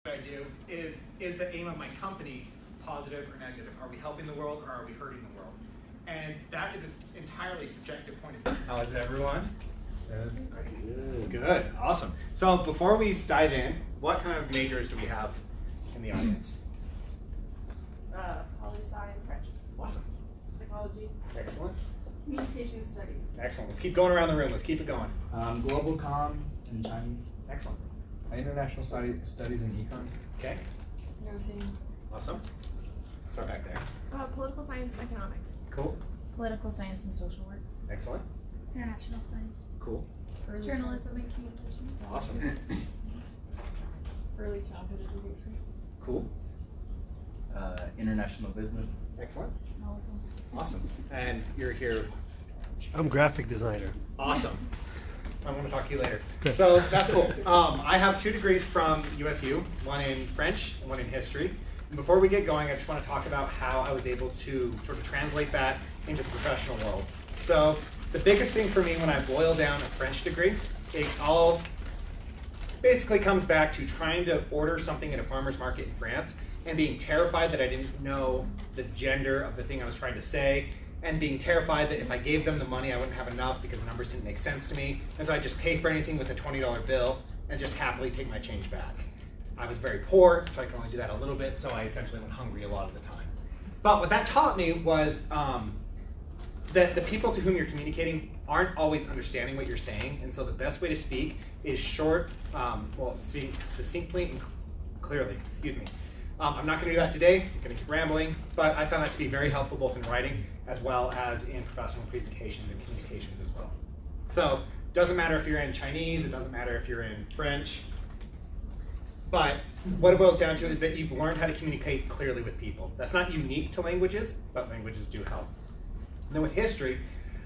I do is the aim of my company positive or negative? Are we helping the world or are we hurting the world? And that is an entirely subjective point of view. How is everyone? Good. Good. Awesome. So before we dive in, what kind of majors do we have in the audience? Poli-sci and French. Awesome. Psychology. Excellent. Communication studies. Excellent. Let's keep going around the room. Let's keep it going. Global comm and Chinese. Excellent. International studies and econ. Okay. Nursing. Awesome. Start back there. Political science and economics. Cool. Political science and social work. Excellent. International studies. Cool. Journalism and communications. Awesome. Early childhood education. Cool. International business. Excellent. Awesome. And you're here. I'm graphic designer. Awesome. I want to talk to you later. So that's cool. I have 2 degrees from USU, one in French and one in history. And before we get going, I just want to talk about how I was able to sort of translate that into the professional world. So the biggest thing for me when I boil down a French degree, it all basically comes back to trying to order something at a farmer's market in France and being terrified that I didn't know the gender of the thing I was trying to say, and being terrified that if I gave them the money, I wouldn't have enough because the numbers didn't make sense to me. And so I'd just pay for anything with a $20 bill and just happily take my change back. I was very poor, so I could only do that a little bit, so I essentially went hungry a lot of the time. But what that taught me was that the people to whom you're communicating aren't always understanding what you're saying, and so the best way to speak is short, speak succinctly and clearly, excuse me. I'm not going to do that today, I'm going to keep rambling, but I found that to be very helpful both in writing as well as in professional presentations and communications as well. So it doesn't matter if you're in Chinese, it doesn't matter if you're in French, but what it boils down to is that you've learned how to communicate clearly with people. That's not unique to languages, but languages do help. And then with history,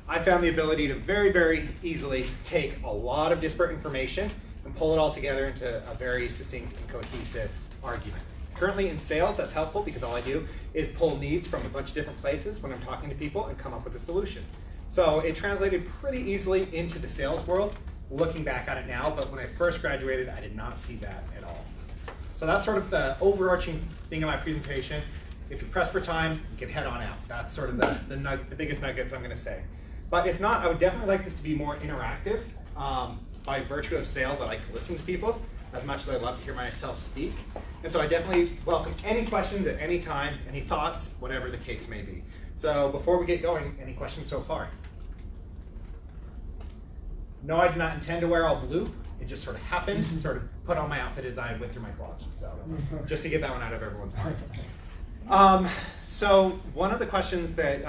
I found the ability to very, very easily take a lot of disparate information and pull it all together into a very succinct and cohesive argument. Currently in sales, that's helpful because all I do is pull needs from a bunch of different places when I'm talking to people and come up with a solution. So it translated pretty easily into the sales world, looking back at it now, but when I first graduated, I did not see that at all. So that's sort of the overarching thing of my presentation. If you're pressed for time, you can head on out. That's sort of the biggest nuggets I'm going to say. But if not, I would definitely like this to be more interactive. By virtue of sales, I like to listen to people as much as I love to hear myself speak. And so I definitely welcome any questions at any time, any thoughts, whatever the case may be. So before we get going, any questions so far? No, I did not intend to wear all blue. It just sort of happened, sort of put on my outfit as I went through my closet. So just to get that one out of everyone's mind. So one of the questions that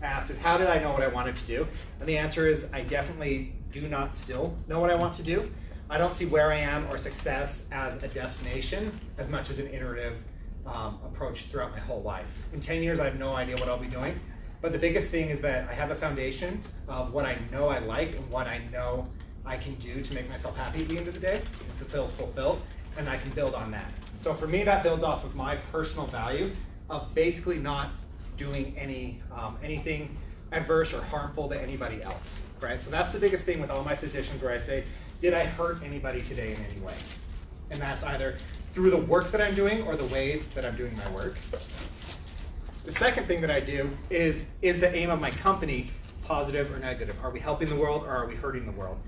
asked is, how did I know what I wanted to do? And the answer is, I definitely do not still know what I want to do. I don't see where I am or success as a destination as much as an iterative approach throughout my whole life. In 10 years, I have no idea what I'll be doing. But the biggest thing is that I have a foundation of what I know I like and what I know I can do to make myself happy at the end of the day and fulfilled, and I can build on that. So for me, that builds off of my personal value of basically not doing anything adverse or harmful to anybody else, right? So that's the biggest thing with all my positions where I say, did I hurt anybody today in any way? And that's either through the work that I'm doing or the way that I'm doing my work. The second thing that I do is the aim of my company positive or negative? Are we helping the world or are we hurting the world?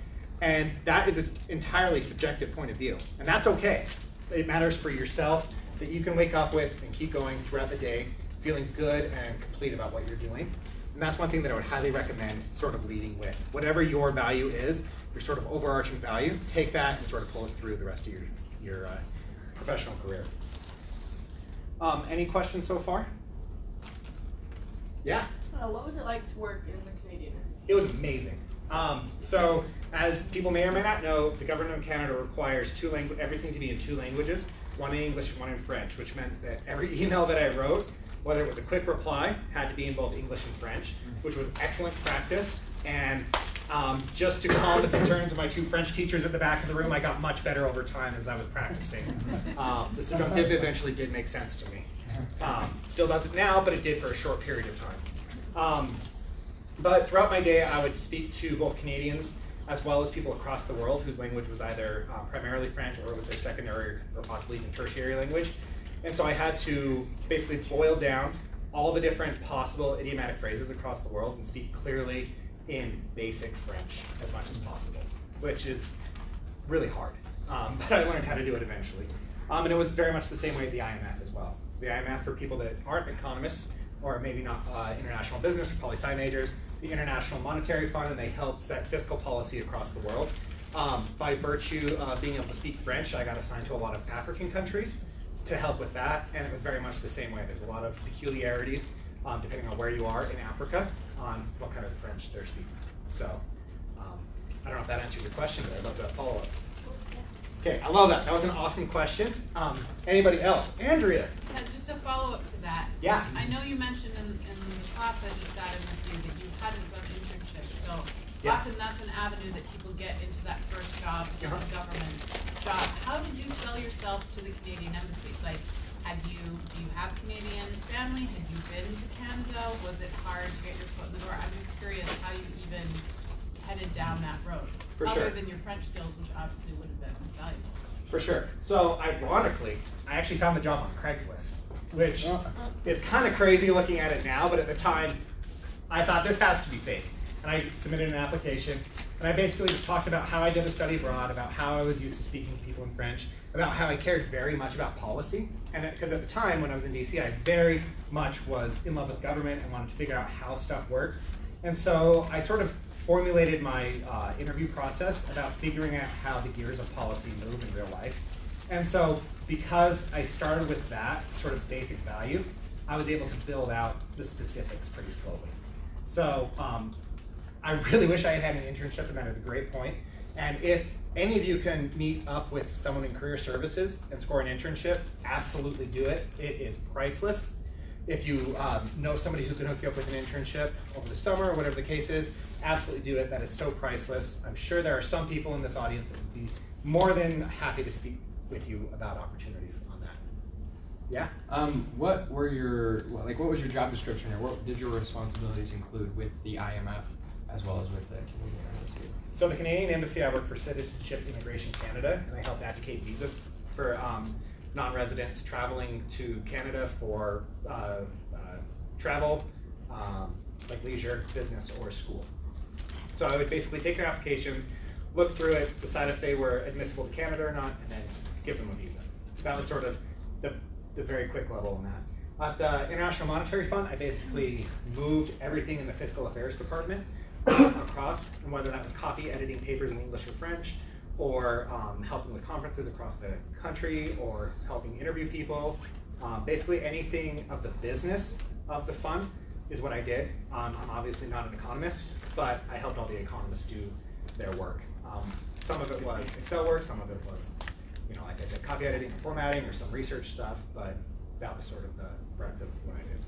And that is an entirely subjective point of view. And that's okay. It matters for yourself that you can wake up with and keep going throughout the day, feeling good and complete about what you're doing. And that's one thing that I would highly recommend sort of leading with. Whatever your value is, your sort of overarching value, take that and sort of pull it through the rest of your professional career. Any questions so far? Yeah? What was it like to work in the Canadian? It was amazing. So as people may or may not know, the government of Canada requires everything to be in 2 languages, one in English and one in French, which meant that every email that I wrote, whether it was a quick reply, had to be in both English and French, which was excellent practice. And just to calm the concerns of my 2 French teachers at the back of the room, I got much better over time as I was practicing. The subjunctive eventually did make sense to me. Still doesn't now, but it did for a short period of time. But throughout my day, I would speak to both Canadians as well as people across the world whose language was either primarily French or was their secondary or possibly even tertiary language. And so I had to basically boil down all the different possible idiomatic phrases across the world and speak clearly in basic French as much as possible, which is really hard. But I learned how to do it eventually. And it was very much the same way at the IMF as well. So the IMF, for people that aren't economists or maybe not international business or poli-sci majors, the International Monetary Fund, and they help set fiscal policy across the world. By virtue of being able to speak French, I got assigned to a lot of African countries to help with that, and it was very much the same way. There's a lot of peculiarities depending on where you are in Africa on what kind of French they're speaking. So I don't know if that answers your question, but I'd love to follow up. Okay, I love that. That was an awesome question. Anybody else? Andrea. Ted, just a follow-up to that. Yeah. I know you mentioned in the class I just sat in with you that you hadn't done internships, so Yeah. often that's an avenue that people get into that first job, the government job. How did you sell yourself to the Canadian Embassy? Like, do you have Canadian family? Had you been to Canada? Was it hard to get your foot in the door? I'm just curious how you even headed down that road. For Other sure. than your French skills, which obviously would have been valuable. For sure. So ironically, I actually found the job on Craigslist, which is kind of crazy looking at it now, but at the time, I thought this has to be fake. And I submitted an application, and I basically just talked about how I did a study abroad, about how I was used to speaking to people in French, about how I cared very much about policy. And because at the time, when I was in DC, I very much was in love with government and wanted to figure out how stuff worked. And so I sort of formulated my interview process about figuring out how the gears of policy move in real life. And so because I started with that sort of basic value, I was able to build out the specifics pretty slowly. So I really wish I had had an internship, and that is a great point. And if any of you can meet up with someone in career services and score an internship, absolutely do it. It is priceless. If you know somebody who can hook you up with an internship over the summer or whatever the case is, absolutely do it. That is so priceless. I'm sure there are some people in this audience that would be more than happy to speak with you about opportunities on that. Yeah? What was your job description, or what did your responsibilities include with the IMF as well as with the Canadian Embassy? So the Canadian Embassy, I work for Citizenship Immigration Canada, and I help advocate visas for non-residents traveling to Canada for travel, like leisure, business, or school. So I would basically take their applications, look through it, decide if they were admissible to Canada or not, and then give them a visa. That was sort of the very quick level on that. At the International Monetary Fund, I basically moved everything in the Fiscal Affairs Department across, and whether that was copy editing papers in English or French, or helping with conferences across the country, or helping interview people. Basically anything of the business of the fund is what I did. I'm obviously not an economist, but I helped all the economists do their work. Some of it was Excel work, some of it was, like I said, copy editing and formatting, or some research stuff, but that was sort of the breadth of what I did.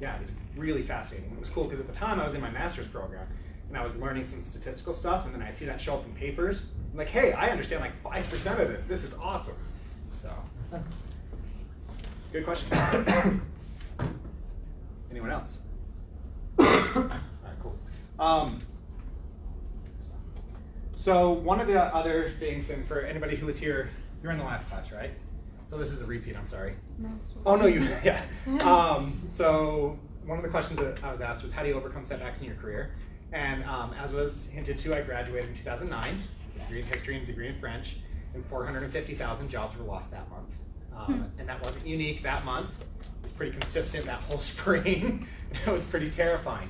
Yeah, it was really fascinating. It was cool because at the time I was in my master's program, and I was learning some statistical stuff, and then I'd see that show up in papers. I'm like, hey, I understand like 5% of this. This is awesome. So, good question. Anyone else? All right, cool. So one of the other things, and for anybody who was here, you're in the last class, right? So this is a repeat, I'm sorry. No. Oh, no, yeah. So one of the questions that I was asked was, how do you overcome setbacks in your career? And as was hinted to, I graduated in 2009, with a degree in history and a degree in French, and 450,000 jobs were lost that month. And that wasn't unique that month. It was pretty consistent that whole spring. It was pretty terrifying.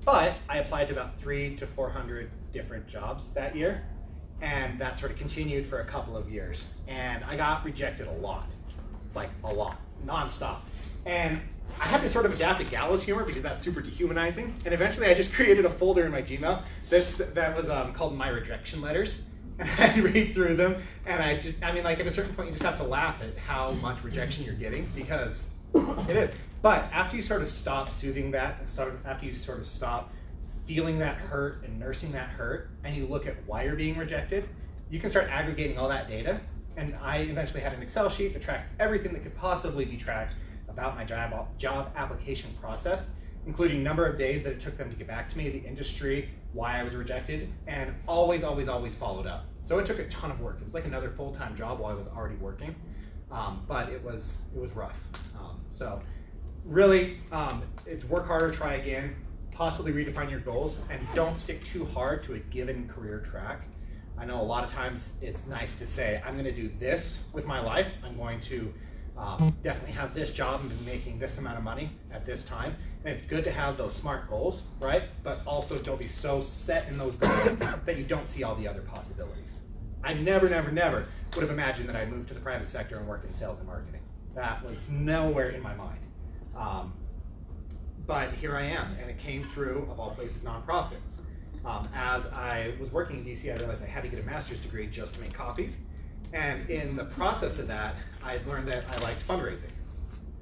But I applied to about 300 to 400 different jobs that year, and that sort of continued for a couple of years. And I got rejected a lot, like a lot, nonstop. And I had to sort of adapt to gallows humor because that's super dehumanizing. And eventually I just created a folder in my Gmail that was called My Rejection Letters. And I'd read through them, and I mean, like at a certain point you just have to laugh at how much rejection you're getting, because it is. But after you sort of stop soothing that, and after you sort of stop feeling that hurt and nursing that hurt, and you look at why you're being rejected, you can start aggregating all that data. And I eventually had an Excel sheet that tracked everything that could possibly be tracked about my job application process. including number of days that it took them to get back to me, the industry, why I was rejected, and always, always, always followed up. So it took a ton of work. It was like another full-time job while I was already working, but it was rough. So really, it's work harder, try again, possibly redefine your goals, and don't stick too hard to a given career track. I know a lot of times it's nice to say, I'm going to do this with my life. I'm going to definitely have this job and be making this amount of money at this time. And it's good to have those SMART goals, right? But also don't be so set in those goals that you don't see all the other possibilities. I never, never, never would have imagined that I'd move to the private sector and work in sales and marketing. That was nowhere in my mind. But here I am, and it came through, of all places, nonprofits. As I was working in DC, I realized I had to get a master's degree just to make copies. And in the process of that, I learned that I liked fundraising.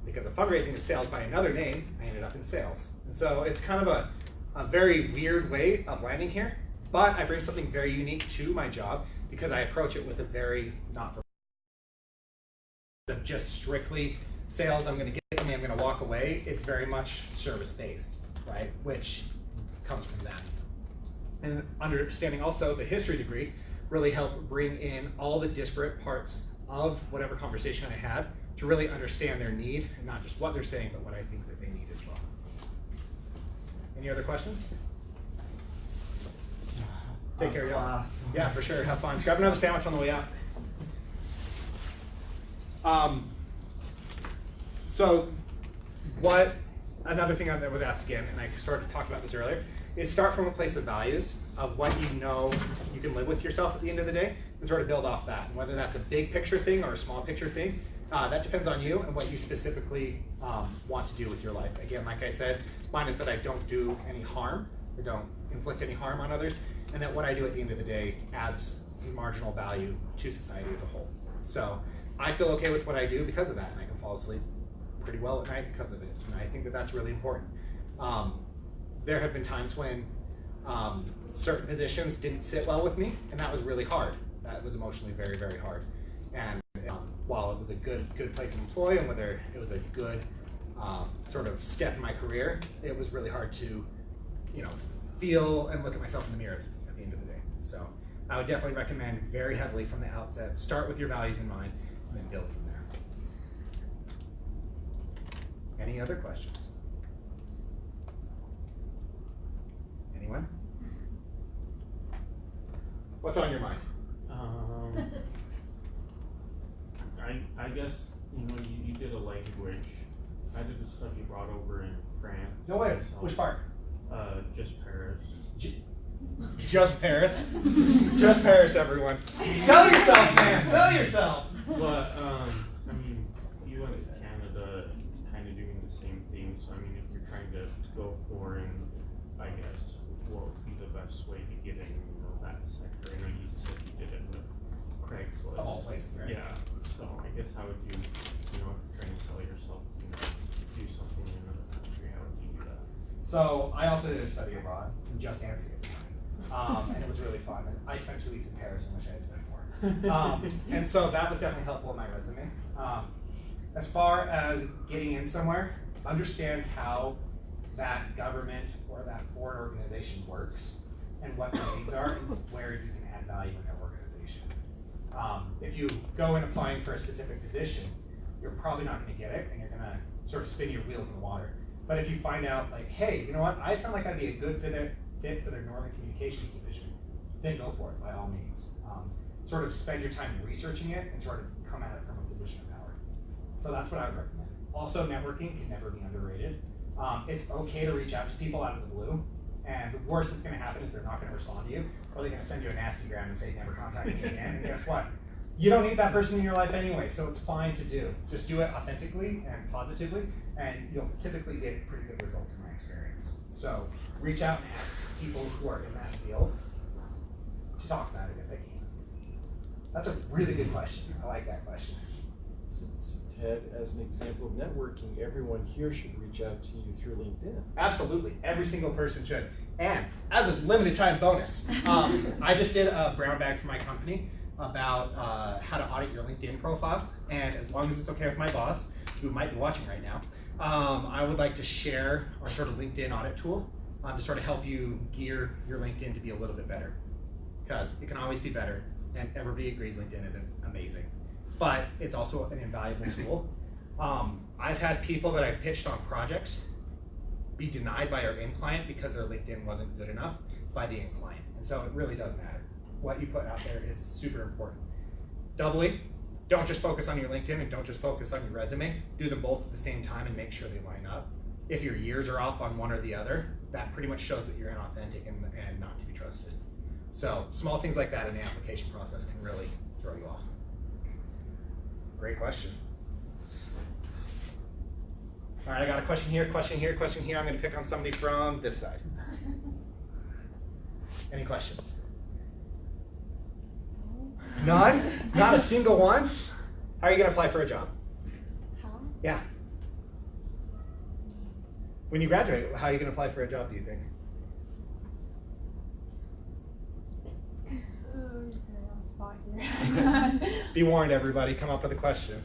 Because if fundraising is sales by another name, I ended up in sales. And so it's kind of a very weird way of landing here, but I bring something very unique to my job because I approach it with a very not-for-profit, just strictly sales, I'm going to get money, I'm going to walk away. It's very much service-based, right? Which comes from that. And understanding also the history degree really helped bring in all the disparate parts of whatever conversation I had to really understand their need, and not just what they're saying, but what I think that they need as well. Any other questions? Take care, y'all. Yeah, for sure. Have fun. Grab another sandwich on the way out. So another thing that was asked again, and I sort of talked about this earlier, is start from a place of values, of what you know you can live with yourself at the end of the day, and sort of build off that. And whether that's a big picture thing or a small picture thing, that depends on you and what you specifically want to do with your life. Again, like I said, mine is that I don't do any harm, or don't inflict any harm on others, and that what I do at the end of the day adds some marginal value to society as a whole. So I feel okay with what I do because of that, and I can fall asleep pretty well at night because of it, and I think that that's really important. There have been times when certain positions didn't sit well with me, and that was really hard. That was emotionally very, very hard. And while it was a good place to employ, and whether it was a good sort of step in my career, it was really hard to, feel and look at myself in the mirror at the end of the day. So I would definitely recommend very heavily from the outset, start with your values in mind, and then build from there. Any other questions? Anyone? What's on your mind? I guess you did a language. I did a study abroad over in France. No way. Which part? Just Paris. Just Paris? Just Paris, everyone. Sell yourself, man. Sell yourself. But you went to Canada, kind of doing the same thing. So if you're trying to go foreign, I guess what would be the best way to get in, that sector? I know you said you did it with Craigslist. The whole place, right? Yeah. So I guess how would you, if you're trying to sell yourself, do something in another country, how would you do that? So I also did a study abroad in just Annecy at the time, and it was really fun. I spent 2 weeks in Paris and wish I had spent more. And so that was definitely helpful in my resume. As far as getting in somewhere, understand how that government or that foreign organization works and what their needs are and where you can add value in their organization. If you go in applying for a specific position, you're probably not going to get it, and you're going to sort of spin your wheels in the water. But if you find out, like, hey, you know what, I sound like I'd be a good fit for their Northern Communications division, then go for it, by all means. Sort of spend your time researching it and sort of come at it from a position of power. So that's what I would recommend. Also, networking can never be underrated. It's okay to reach out to people out of the blue, and the worst that's going to happen is they're not going to respond to you, or they're going to send you a nasty gram and say, never contact me again, and guess what? You don't need that person in your life anyway, so it's fine to do. Just do it authentically and positively, and you'll typically get pretty good results in my experience. So reach out and ask people who are in that field to talk about it if they can. That's a really good question. I like that question. So Ted, as an example of networking, everyone here should reach out to you through LinkedIn. Absolutely. Every single person should. And as a limited time bonus, I just did a brown bag for my company about how to audit your LinkedIn profile. And as long as it's okay with my boss, who might be watching right now, I would like to share our sort of LinkedIn audit tool to sort of help you gear your LinkedIn to be a little bit better, because it can always be better, and everybody agrees LinkedIn isn't amazing, but it's also an invaluable tool. I've had people that I've pitched on projects be denied by our end client because their LinkedIn wasn't good enough by the end client, and so it really does matter. What you put out there is super important. Doubly, don't just focus on your LinkedIn and don't just focus on your resume. Do them both at the same time and make sure they line up. If your years are off on one or the other, that pretty much shows that you're inauthentic and not to be trusted. So small things like that in the application process can really throw you off. Great question. All right, I got a question here, question here, question here. I'm going to pick on somebody from this side. Any questions? None? Not a single one? How are you going to apply for a job? How? Yeah. When you graduate, how are you going to apply for a job, do you think? Oh, you're very on the spot here. Be warned, everybody. Come up with a question.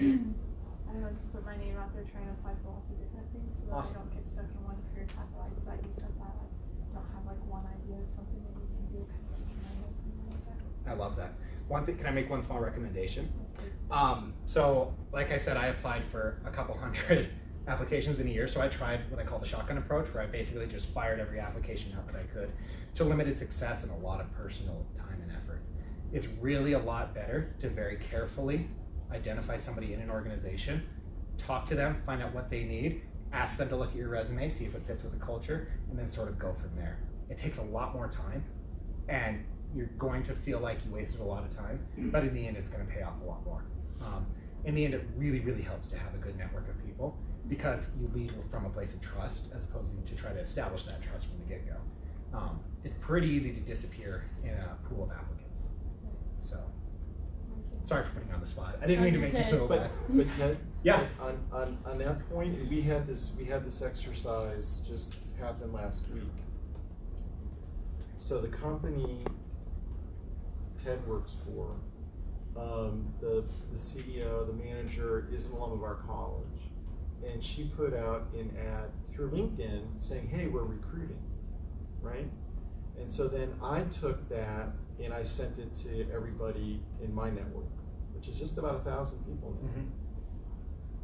I don't know, just put my name out there trying to apply for lots of different things so that Awesome. I don't get stuck in one career path. I like that you said that. I don't have like one idea of something that you can do. Like that. I love that. One thing, can I make one small recommendation? Yes, please. So, like I said, I applied for a couple hundred applications in a year, so I tried what I call the shotgun approach, where I basically just fired every application out that I could to limited success and a lot of personal time and effort. It's really a lot better to very carefully identify somebody in an organization, talk to them, find out what they need, ask them to look at your resume, see if it fits with the culture, and then sort of go from there. It takes a lot more time, and you're going to feel like you wasted a lot of time, but in the end, it's going to pay off a lot more. In the end, it really, really helps to have a good network of people, because you lead from a place of trust as opposed to try to establish that trust from the get-go. It's pretty easy to disappear in a pool of applicants. So, sorry for putting you on the spot. I didn't mean to make you feel bad. But Ted, Yeah. on that point, we had this exercise just happen last week. So the company Ted works for, the CEO, the manager, is an alum of our college, and she put out an ad through LinkedIn saying, "Hey, we're recruiting," right? And so then I took that and I sent it to everybody in my network, which is just about 1,000 people now. Mm-hmm.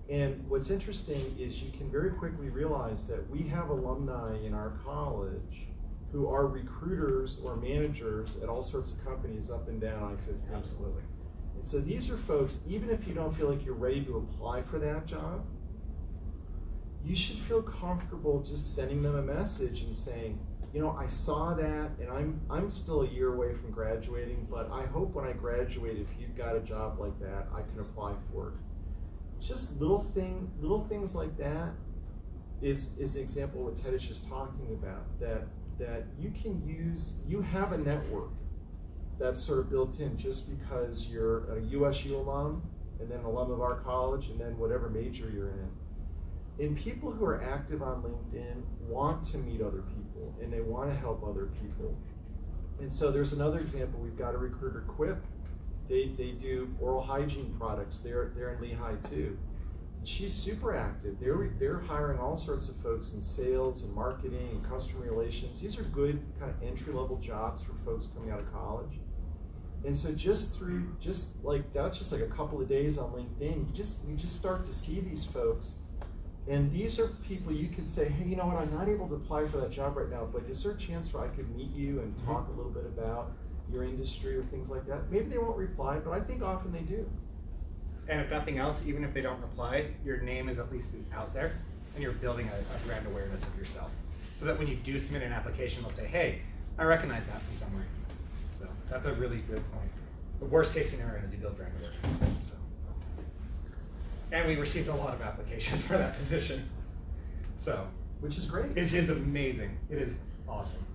And what's interesting is you can very quickly realize that we have alumni in our college who are recruiters or managers at all sorts of companies up and down I-15. Absolutely. And so these are folks, even if you don't feel like you're ready to apply for that job, you should feel comfortable just sending them a message and saying, you know, I saw that, and I'm still a year away from graduating, but I hope when I graduate, if you've got a job like that, I can apply for it. Just little things like that is an example of what Ted is just talking about, that you can use, you have a network that's sort of built in just because you're a USU alum, and then an alum of our college, and then whatever major you're in. And people who are active on LinkedIn want to meet other people, and they want to help other people. And so there's another example. We've got a recruiter, Quip. They do oral hygiene products. They're in Lehigh too. She's super active. They're hiring all sorts of folks in sales and marketing and customer relations. These are good kind of entry-level jobs for folks coming out of college. And so just like a couple of days on LinkedIn, you just start to see these folks. And these are people you could say, hey, you know what, I'm not able to apply for that job right now, but is there a chance for I could meet you and talk a little bit about your industry or things like that? Maybe they won't reply, but I think often they do. And if nothing else, even if they don't reply, your name is at least out there, and you're building a brand awareness of yourself. So that when you do submit an application, they'll say, hey, I recognize that from somewhere. So that's a really good point. The worst case scenario is you build brand awareness. So. And we received a lot of applications for that position. So, which is great. It is amazing. It is awesome.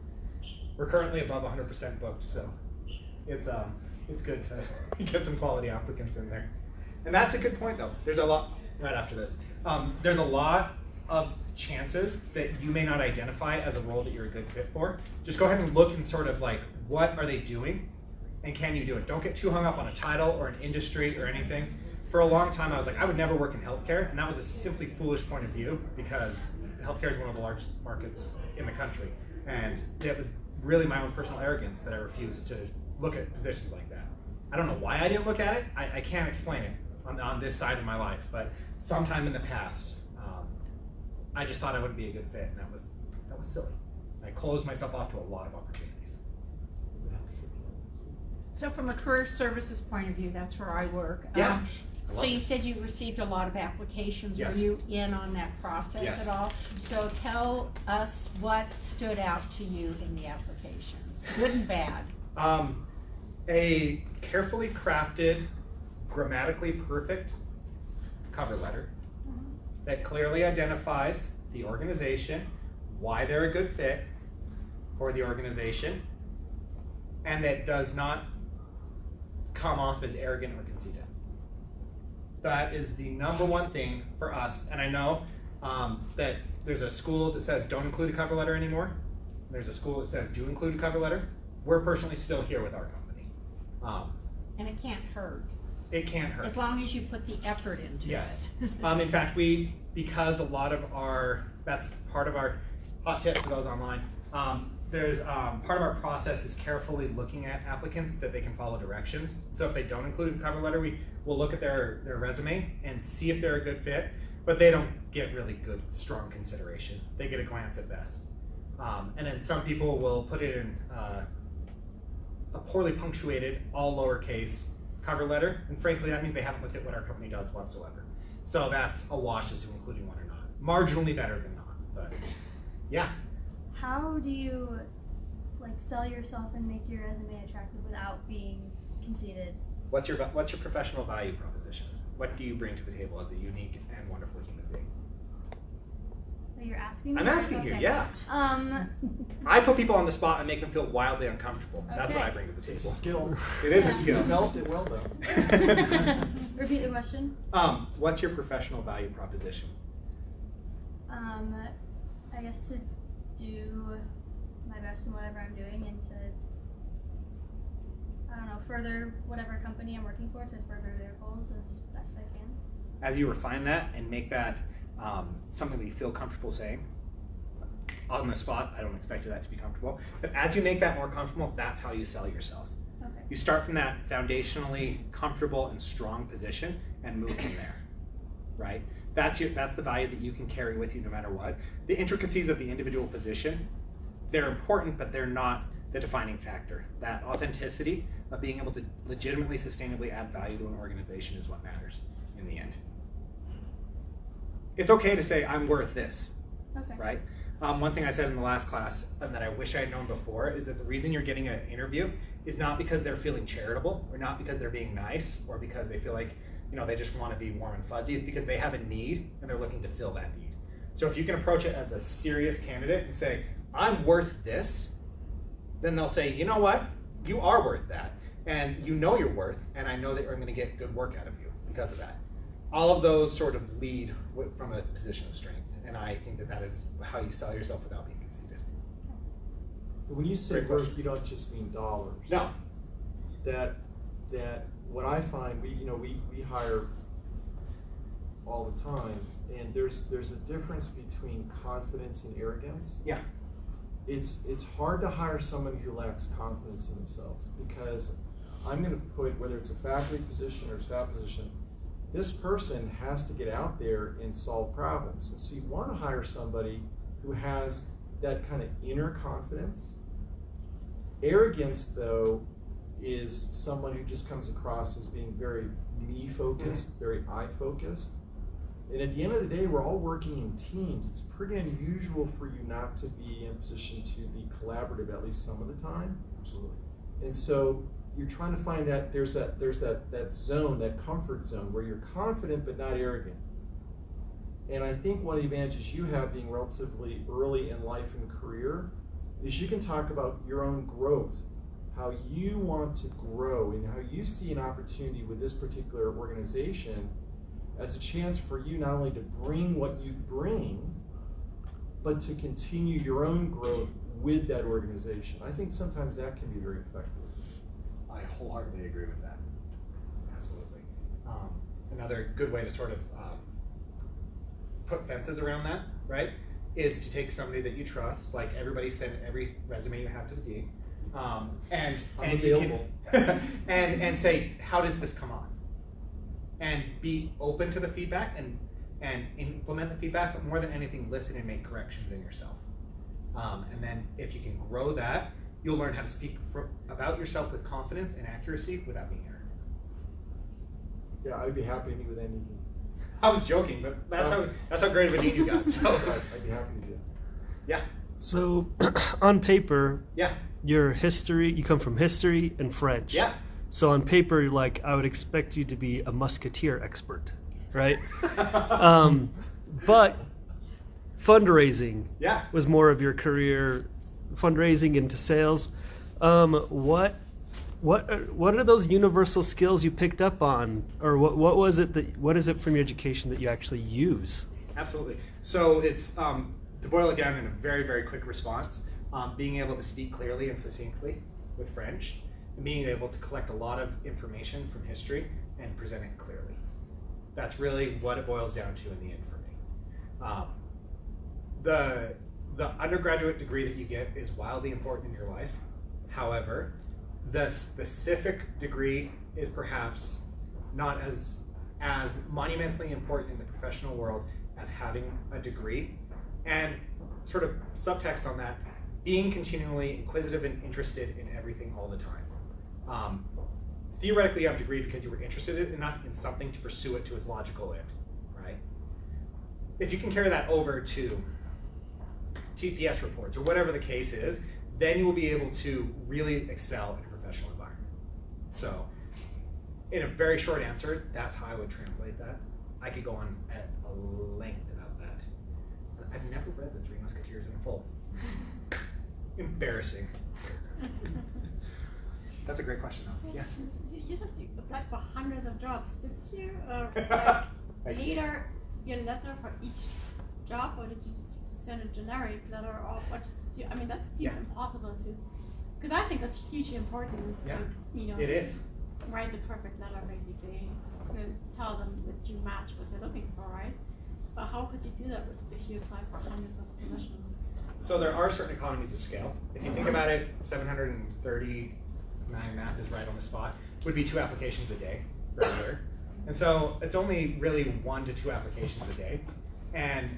We're currently above 100% booked, so it's good to get some quality applicants in there. And that's a good point, though. There's a lot, right after this, there's a lot of chances that you may not identify as a role that you're a good fit for. Just go ahead and look and sort of like, what are they doing? And can you do it? Don't get too hung up on a title or an industry or anything. for a long time I was like, I would never work in healthcare, and that was a simply foolish point of view because healthcare is one of the largest markets in the country. And it was really my own personal arrogance that I refused to look at positions like that. I don't know why I didn't look at it. I can't explain it on this side of my life, but sometime in the past, I just thought I wouldn't be a good fit, and that was silly. I closed myself off to a lot of opportunities. So from a career services point of view, that's where I work. Yeah. So you said you received a lot of applications. Yes. Were you in on that process Yes. at all? So tell us what stood out to you in the applications, good and bad. A carefully crafted, grammatically perfect cover letter that clearly identifies the organization, why they're a good fit for the organization, and that does not come off as arrogant or conceited. That is the number one thing for us. And I know that there's a school that says don't include a cover letter anymore. There's a school that says do include a cover letter. We're personally still here with our company. And it can't hurt. It can't hurt. As long as you put the effort into Yes. it. In fact, because a lot of that's part of our hot tip for those online, there's part of our process is carefully looking at applicants that they can follow directions. So if they don't include a cover letter, we will look at their resume and see if they're a good fit, but they don't get really good, strong consideration. They get a glance at best. And then some people will put it in a poorly punctuated, all lowercase cover letter, and frankly that means they haven't looked at what our company does whatsoever. So that's a wash as to including one or not. Marginally better than not, but yeah. How do you like sell yourself and make your resume attractive without being conceited? What's your professional value proposition? What do you bring to the table as a unique and wonderful human being? So you're asking me? I'm asking you, yeah. I put people on the spot and make them feel wildly uncomfortable. That's what I bring to the table. It's a skill. It is a skill. Developed it well, though. Repeat the question. What's your professional value proposition? I guess to do my best in whatever I'm doing and to, I don't know, further whatever company I'm working for to further their goals as best I can. As you refine that and make that something that you feel comfortable saying, on the spot, I don't expect that to be comfortable, but as you make that more comfortable, that's how you sell yourself. Okay. You start from that foundationally comfortable and strong position and move from there, right? That's the value that you can carry with you no matter what. The intricacies of the individual position, they're important, but they're not the defining factor. That authenticity of being able to legitimately, sustainably add value to an organization is what matters in the end. It's okay to say, I'm worth this, right? One thing I said in the last class that I wish I had known before is that the reason you're getting an interview is not because they're feeling charitable or not because they're being nice or because they feel like they just want to be warm and fuzzy. It's because they have a need and they're looking to fill that need. So if you can approach it as a serious candidate and say, I'm worth this, then they'll say, you know what? You are worth that. And you know you're worth, and I know that I'm going to get good work out of you because of that. All of those sort of lead from a position of strength. And I think that is how you sell yourself without being conceited. When you say work, you don't just mean dollars. No. That what I find, we hire all the time, and there's a difference between confidence and arrogance. Yeah. It's hard to hire someone who lacks confidence in themselves, because I'm going to put, whether it's a faculty position or a staff position, this person has to get out there and solve problems. And so you want to hire somebody who has that kind of inner confidence. Arrogance, though, is someone who just comes across as being very me-focused, very I-focused. And at the end of the day, we're all working in teams. It's pretty unusual for you not to be in a position to be collaborative at least some of the time. Absolutely. And so you're trying to find that there's that zone, that comfort zone, where you're confident but not arrogant. And I think one of the advantages you have being relatively early in life and career is you can talk about your own growth, how you want to grow, and how you see an opportunity with this particular organization as a chance for you not only to bring what you bring, but to continue your own growth with that organization. I think sometimes that can be very effective. I wholeheartedly agree with that. Absolutely. another good way to sort of put fences around that, right, is to take somebody that you trust, like everybody send every resume you have to the dean, and you can, and say, how does this come on? And be open to the feedback and implement the feedback, but more than anything, listen and make corrections in yourself. And then if you can grow that, you'll learn how to speak about yourself with confidence and accuracy without being arrogant. Yeah, I'd be happy to meet with any. I was joking, but that's how great of a dean you got. So I'd be happy to do that. yeah. So, on paper, Yeah. your history, you come from history and French. Yeah. So on paper, like, I would expect you to be a musketeer expert, right? But fundraising was more of your career, fundraising into sales. What are those universal skills you picked up on, or what is it from your education that you actually use? Absolutely. So it's to boil it down in a very, very quick response, being able to speak clearly and succinctly with French, and being able to collect a lot of information from history and present it clearly. That's really what it boils down to in the end for me. The undergraduate degree that you get is wildly important in your life. However, the specific degree is perhaps not as monumentally important in the professional world as having a degree. And sort of subtext on that, being continually inquisitive and interested in everything all the time. Theoretically, you have a degree because you were interested enough in something to pursue it to its logical end, right? If you can carry that over to TPS reports or whatever the case is, then you will be able to really excel in a professional environment. So, in a very short answer, that's how I would translate that. I could go on at a length about that. I've never read The Three Musketeers in full. Embarrassing. That's a great question, though. Yes? You said you applied for hundreds of jobs. Did you tailor your letter for each job, or did you just send a generic letter, or what did you do? I mean, that seems impossible to, because I think that's hugely important to, it is. write the perfect letter, basically, and tell them that you match what they're looking for, right? But how could you do that if you apply for hundreds of positions? So there are certain economies of scale. If you think about it, 739 math is right on the spot, would be 2 applications a day for a year. And so it's only really 1 to 2 applications a day. And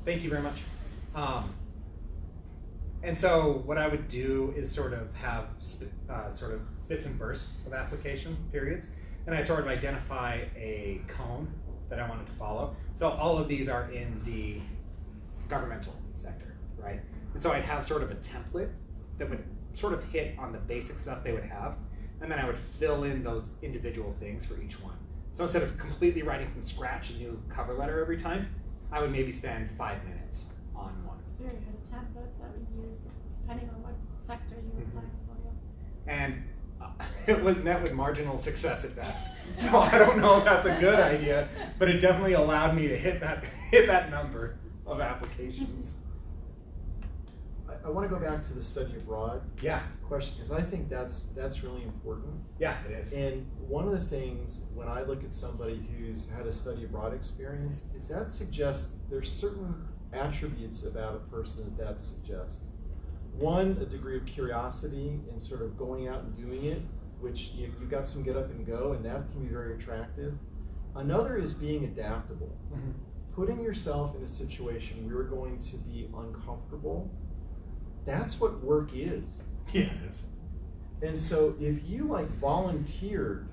thank you very much. And so what I would do is sort of have sort of fits and bursts of application periods. And I sort of identify a cone that I wanted to follow. So all of these are in the governmental sector, right? And so I'd have sort of a template that would sort of hit on the basic stuff they would have, and then I would fill in those individual things for each one. So instead of completely writing from scratch a new cover letter every time, I would maybe spend 5 minutes on one. So you had a template that we used depending on what sector you were applying for. And it was met with marginal success at best. So I don't know if that's a good idea, but it definitely allowed me to hit that number of applications. I want to go back to the study abroad question, because I think that's really important. Yeah, it is. And one of the things when I look at somebody who's had a study abroad experience is that suggests there's certain attributes about a person that suggests. One, a degree of curiosity and sort of going out and doing it, which you've got some get up and go, and that can be very attractive. Another is being adaptable. Mm-hmm. Putting yourself in a situation where you're going to be uncomfortable. That's what work is. Yeah, it is. And so if you volunteered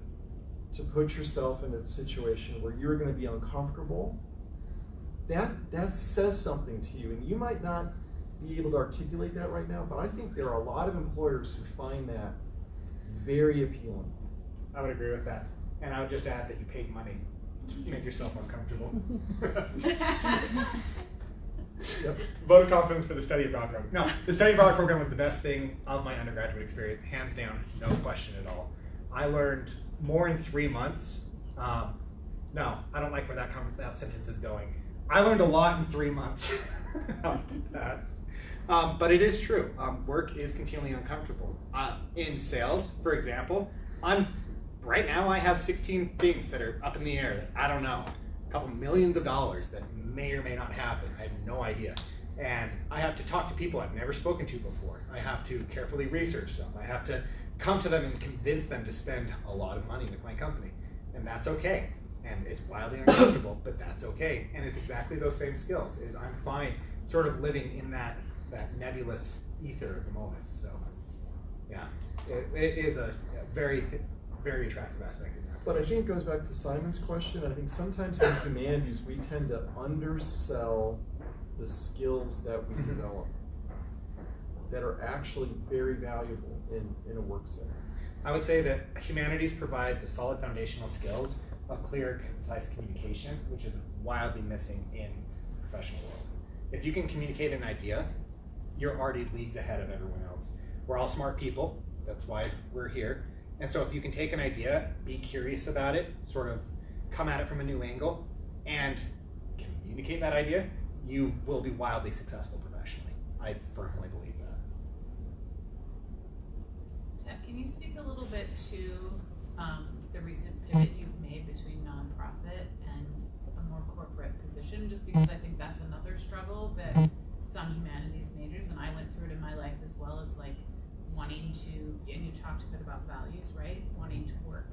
to put yourself in a situation where you're going to be uncomfortable, that says something to you. And you might not be able to articulate that right now, but I think there are a lot of employers who find that very appealing. I would agree with that. And I would just add that you paid money to make yourself uncomfortable. Yep. Vote of confidence for the study abroad program. No, the study abroad program was the best thing of my undergraduate experience, hands down, no question at all. I learned more in 3 months. No, I don't like where that sentence is going. I learned a lot in 3 months. But it is true. Work is continually uncomfortable. In sales, for example, I'm right now I have 16 things that are up in the air that I don't know. A couple millions of dollars that may or may not happen. I have no idea. And I have to talk to people I've never spoken to before. I have to carefully research them. I have to come to them and convince them to spend a lot of money with my company. And that's okay. And it's wildly uncomfortable, but that's okay. And it's exactly those same skills. Is I'm fine sort of living in that nebulous ether at the moment. So yeah, it is a very, very attractive aspect of that. But I think it goes back to Simon's question. I think sometimes in humanities we tend to undersell the skills that we develop that are actually very valuable in a work setting. I would say that humanities provide the solid foundational skills of clear, concise communication, which is wildly missing in the professional world. If you can communicate an idea, you're already leagues ahead of everyone else. We're all smart people, that's why we're here. And so if you can take an idea, be curious about it, sort of come at it from a new angle, and communicate that idea, you will be wildly successful professionally. I firmly believe that. Ted, can you speak a little bit to the recent pivot you've made between nonprofit and a more corporate position? Just because I think that's another struggle that some humanities majors, and I went through it in my life as well, as like wanting to, and you talked a bit about values, right? Wanting to work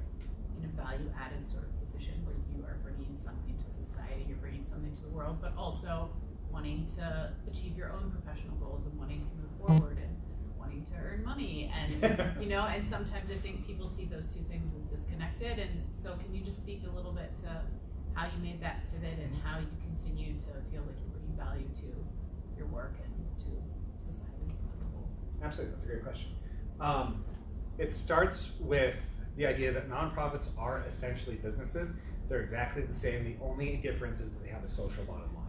in a value-added sort of position where you are bringing something to society, you're bringing something to the world, but also wanting to achieve your own professional goals and wanting to move forward and wanting to earn money, and you know, and sometimes I think people see those two things as disconnected. And so can you just speak a little bit to how you made that pivot and how you continue to feel like you're bringing value to your work and to society as a whole? Absolutely, that's a great question. It starts with the idea that nonprofits are essentially businesses. They're exactly the same. The only difference is that they have a social bottom line.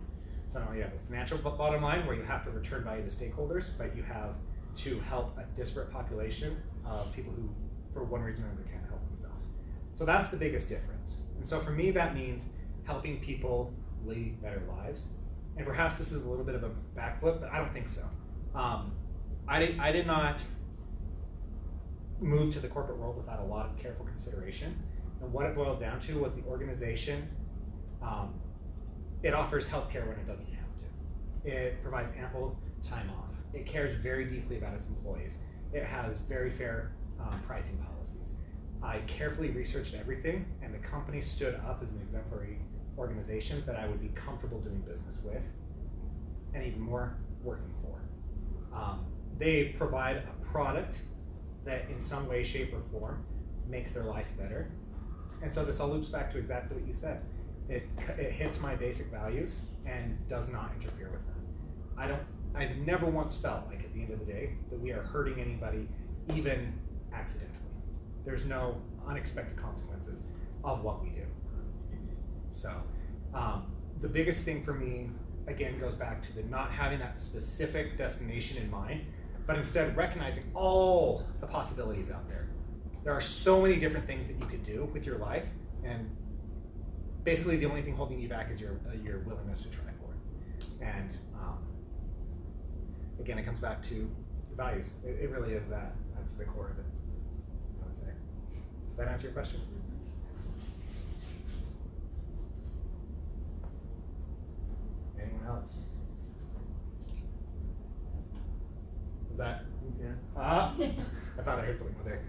So not only you have a financial bottom line where you have to return value to stakeholders, but you have to help a disparate population of people who, for one reason or another, can't help themselves. So that's the biggest difference. And so for me, that means helping people lead better lives. And perhaps this is a little bit of a backflip, but I don't think so. I did not move to the corporate world without a lot of careful consideration. And what it boiled down to was the organization, it offers healthcare when it doesn't have to. It provides ample time off. It cares very deeply about its employees. It has very fair pricing policies. I carefully researched everything, and the company stood up as an exemplary organization that I would be comfortable doing business with, and even more working for. They provide a product that in some way, shape, or form makes their life better. And so this all loops back to exactly what you said. It hits my basic values and does not interfere with them. I've never once felt like at the end of the day that we are hurting anybody, even accidentally. There's no unexpected consequences of what we do. So the biggest thing for me, again, goes back to the not having that specific destination in mind, but instead recognizing all the possibilities out there. There are so many different things that you could do with your life, and basically the only thing holding you back is your willingness to try for it. And again, it comes back to the values. It really is that. That's the core of it, I would say. Does that answer your question? Anyone else? Is that? Yeah. I thought I heard something over there.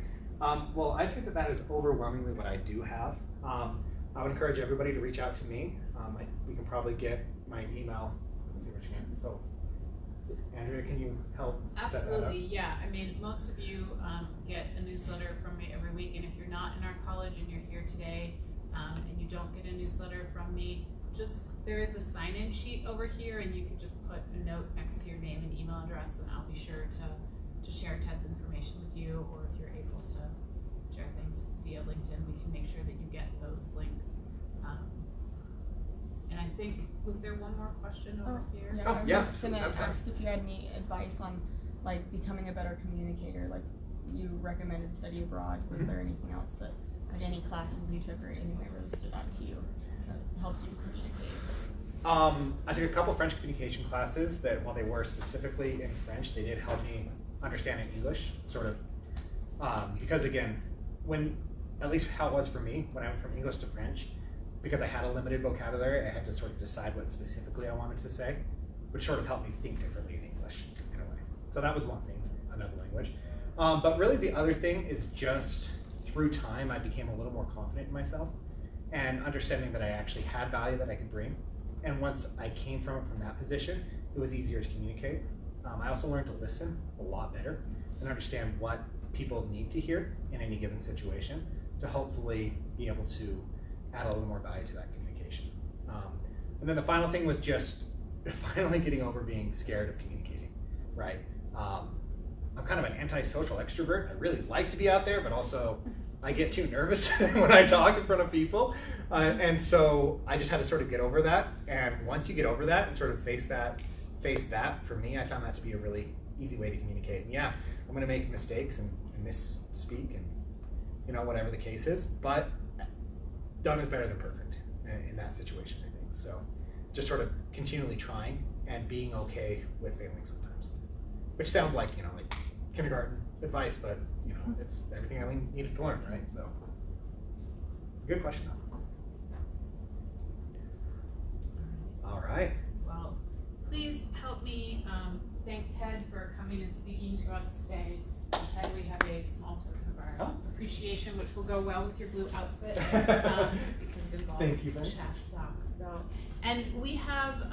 Well, I'd say that is overwhelmingly what I do have. I would encourage everybody to reach out to me. We can probably get my email. Let's see what you can. So, Andrea, can you help set that up? Absolutely, yeah. I mean, most of you get a newsletter from me every week, and if you're not in our college and you're here today and you don't get a newsletter from me, there is a sign-in sheet over here, and you can just put a note next to your name and email address, and I'll be sure to share Ted's information with you, or if you're able to share things via LinkedIn, we can make sure that you get those links. And I think, was there one more question over here? Yeah, I was gonna ask if you had any advice on like becoming a better communicator. Like you recommended study abroad. Was there anything else that, like any classes you took or anything that really stood out to you that helps you communicate? I took a couple French communication classes that, while they were specifically in French, they did help me understand in English, sort of, because again, when at least how it was for me when I went from English to French, because I had a limited vocabulary, I had to sort of decide what specifically I wanted to say, which sort of helped me think differently in English in a way. So that was one thing, another language. But really the other thing is just through time, I became a little more confident in myself and understanding that I actually had value that I could bring. And once I came from that position, it was easier to communicate. I also learned to listen a lot better and understand what people need to hear in any given situation to hopefully be able to add a little more value to that communication. And then the final thing was just finally getting over being scared of communicating, right? I'm kind of an antisocial extrovert. I really like to be out there, but also I get too nervous when I talk in front of people. And so I just had to sort of get over that. And once you get over that and sort of face that, for me, I found that to be a really easy way to communicate. And yeah, I'm gonna make mistakes and misspeak and, you know, whatever the case is, but done is better than perfect in that situation, I think. So just sort of continually trying and being okay with failing sometimes, which sounds like, you know, like kindergarten advice, but you know, it's everything I needed to learn, right? So good question though. All right. Well, please help me thank Ted for coming and speaking to us today. And Ted, we have a small token of our appreciation, which will go well with your blue outfit because it involves chat socks. So, and we have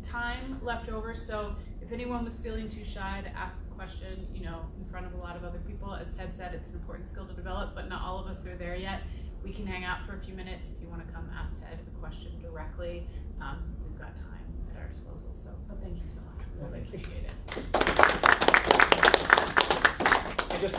time left over. So, if anyone was feeling too shy to ask a question, you know, in front of a lot of other people, as Ted said, it's an important skill to develop, but not all of us are there yet. We can hang out for a few minutes if you want to come ask Ted a question directly. We've got time at our disposal. So, but thank you so much. We really appreciate it.